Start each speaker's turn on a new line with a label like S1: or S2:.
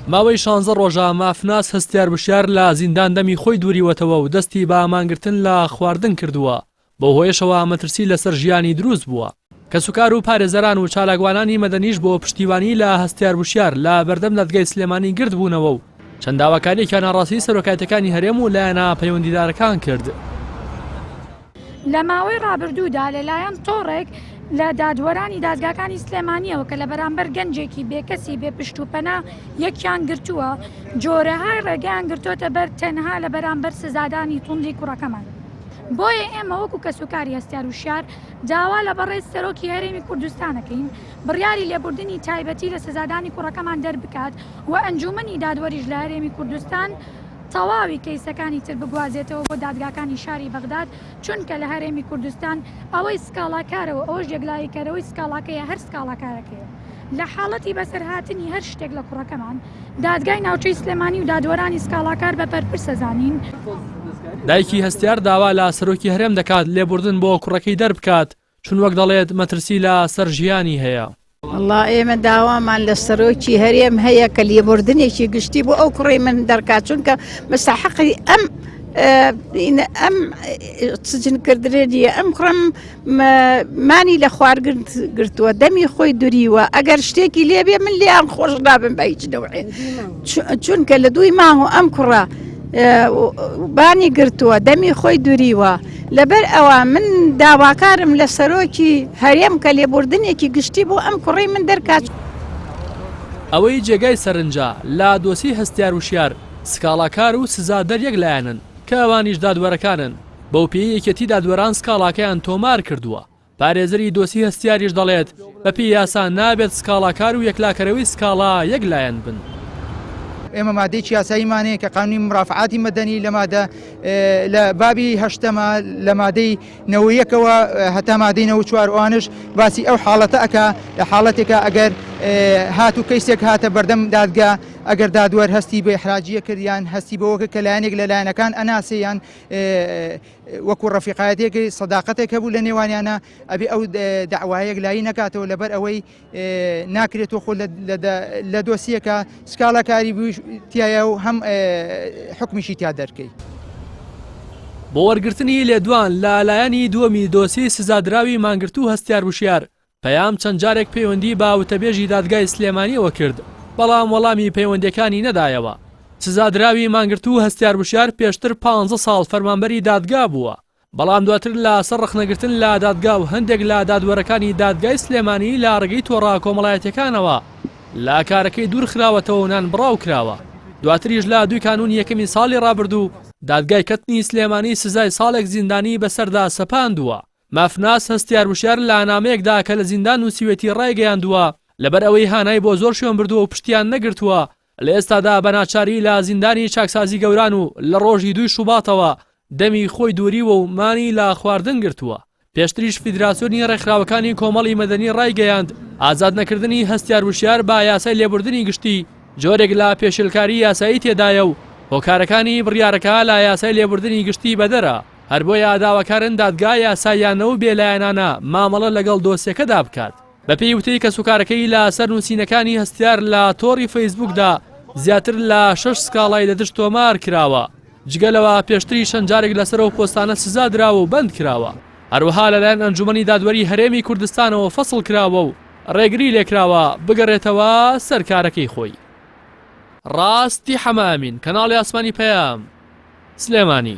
S1: ماوەی 16 ڕۆژە مافناس هەستیار بشار لە زیندان دەمی خۆی دووریوەتەوە و دەستی بە ئامانگرتن لە خواردن کردووە بۆ هۆیشەوە مەترسی لەسەر ژیانی دروست بووە. کەسوکار و پارێزەران و چالاکوانانی مەدەنیش بۆ پشتیوانی لە هەستیار بشار لە بەردەم دادگای سلێمانی گرت بوونەوە و چەند داواکاریێکی ناڕاستی سەرۆکایەتەکانی هەرێم و لایەنە پەیوەندیدارەکان کرد.
S2: لە ماوەی ڕابردوودا لەلایەن تۆڕێک لە دادوەرانی دادگاکانی سلێمانیەوە کە لە بەرامبەر گەنجێکی بێکەسی بێ پشتوپەنا یەکیان گرتووە جۆرەهای ڕێگەیان گرتوۆتە بەر تەنها لە بەرامبەر سزادانی توندی کوڕەکەمان. بۆیە ئێمە وەکو کەسوکاری هەستیار وشار داوا لە بەڕێز سەرۆکی هەرێمی کوردستانەکەین بڕیاری لێبوردنی تایبەتی لە سزادانی کوڕەکەمان دەربکات و ئەنجومەنی دادوەریش لە هەرێمی کوردستان تەواوی کەیسەکانی تر بگوازێتەوە بۆ دادگاکانی شاری بەغداد چونکە لە هەرێمی کوردستان ئەوەی سکاڵاکارەوە ئەوەش یەکلاییکەرەوەی سکاڵاکەیە هەر سکاڵاکارەکەیە. لە حاڵەتی بەسەرهاتنی هەر شتێک لە کوڕەکەمان دادگای ناوچەی سلێمانی و دادوەرانی سکاڵاکار بە پەرپر سەزانین.
S1: دایکی هەستیار داوا لە سەرۆکی هەرێم دەکات لێبوردن بۆ کوڕەکەی دەربکات چون وەک دەڵێت مەترسی لە سەر ژیانی هەیە.
S3: والله ئێمە داوامان لە سەرۆکی هەرێم هەیە کە لێبوردنێکی گشتی بۆ ئەو کوڕی من دەرکات چونکە مستحقی ئەم سجنکردنیە ئەم کوڕم مانی لە خوارگرت گرتووە دەمی خۆی دووریوە ئەگەر شتێکی لێبێ من لیان خۆش نابم بە هیچ نەوعێ چونکە لە دووی مانگ و ئەم کوڕە بانی گرتووە دەمی خۆی دووریوە لەبەر ئەوە من داواکارم لە سەرۆکی هەرێم کە لێبوردنێکی گشتی بۆ ئەم کوڕی من دەرکات.
S1: ئەوەی جێگای سەرنجە لە دۆسی هەستیار وشار سکاڵاکار و سزادەر یەک لایەنن کە ئەوانیش دادوەرەکانن بەو پێی یەکێتی دادوەران سکاڵاکەیان تۆمار کردووە. پارێزەری دۆسی هەستیاریش دەڵێت بەپی یاسا نابێت سکاڵاکار و یەکلاکەرەوەی سکاڵا یەک لایەن بن.
S4: ئێمە مادەی یاساییمانەیە کە قانونی مڕافعاتی مەدەنی لە مادە لە بابی هەشتەمە لە مادەی نەوەیەکەوە هەتا مادەی 94 ئەوانش باسی ئەو حاڵەتە ئەکا لە حاڵەتێکە ئەگەر هات و کەیسێک هاتە بەردەم دادگا ئەگەر دادوەر هەستی بە ئیحراجیە کردیان هەستی بەوەکە کە لایەنێک لە لایەنەکان ئەناسیان وەکو ڕەفیقایەتێکی سەداقەتێک هەبوو لە نێوانیانە ئەبێ ئەو داوایەک لایی نەکاتەوە لەبەر ئەوەی ناکرێتەوە خۆ لە دۆسیەکە سکاڵاکاری تایە و هەم حکمیشی تیا دەرکەی.
S1: بۆ وەرگرتنی لێدوان لە لایەنی دووەمی دۆسی سزادراوی مانگرتوو هەستیار وشار پەیام چەند جارێک پەیوەندی بە وتەبێژی دادگای سلێمانیەوە کرد بەڵام وەڵامی پەیوەندەکانی نەدایەوە. سزادراوی مانگرتوو هەستیار وشار پێشتر 15 ساڵ فەرمانبەری دادگا بووە بەڵام دواتر لە سەر ڕخنەگرتن لە دادگا و هەندێک لە دادوەرەکانی دادگای سلێمانی لە ڕێگەی تۆڕا کۆمەڵایەتەکانەوە لە کارەکەی دوور خراوەتەوە نان بڕاو کراوە. دواتریش لە 2 کانون یەکەمی ساڵی ڕابردوو دادگای کەتنی سلێمانی سزای ساڵێک زیندانی بەسەردا سەپاندووە. مافناس هەستیار وشار لە نامەیەکدا کە لە زیندان نووسیوێتی ڕایگەیاندووە لەبەر ئەوەی هانای بۆ زۆر شوێن بردووە و پشتیان نەگرتووە لە ئێستادا بەناچاری لە زیندانی چاکسازی گەوران و لە ڕۆژی 2 شوباتەوە دەمی خۆی دووریوە و مانی لە خواردن گرتووە. پێشتریش فیدراسیۆنی ڕێکخراوەکانی کۆمەڵی مەدەنی ڕایگەیاند ئازاد نەکردنی هەستیار وشار با یاسای لێبوردنی گشتی جۆرێک لە پێشلکاری یاسایی تێدایە و هۆکارەکانی بڕیارەکە لە یاسای لێبوردنی گشتی بەدەرە. هەر بۆیە داواکارن دادگا یاساییانەوە بێلایەنانە مامەڵە لەگەڵ دۆسیەکەدا بکات. بەپێی وتەی کەسوکارەکەی لە سەر نووسینەکانی هەستیار لە تۆڕی فەیسبووکدا زیاتر لە 6 سکاڵای لەدەست تۆمار کراوە. جگەلەوە پێشتری شەنج جارێک لەسەرەوە پۆستانە سزا دراوە و بەند کراوە. هەروەها لەلایەن ئەنجومەنی دادوەری هەرێمی کوردستانەوە فەسڵ کراوە و ڕێگری لێکراوە بگەڕێتەوە سەرکارەکەی خۆی. ڕاستی حەمامین کەناڵی ئاسمانی پەیام سلێمانی.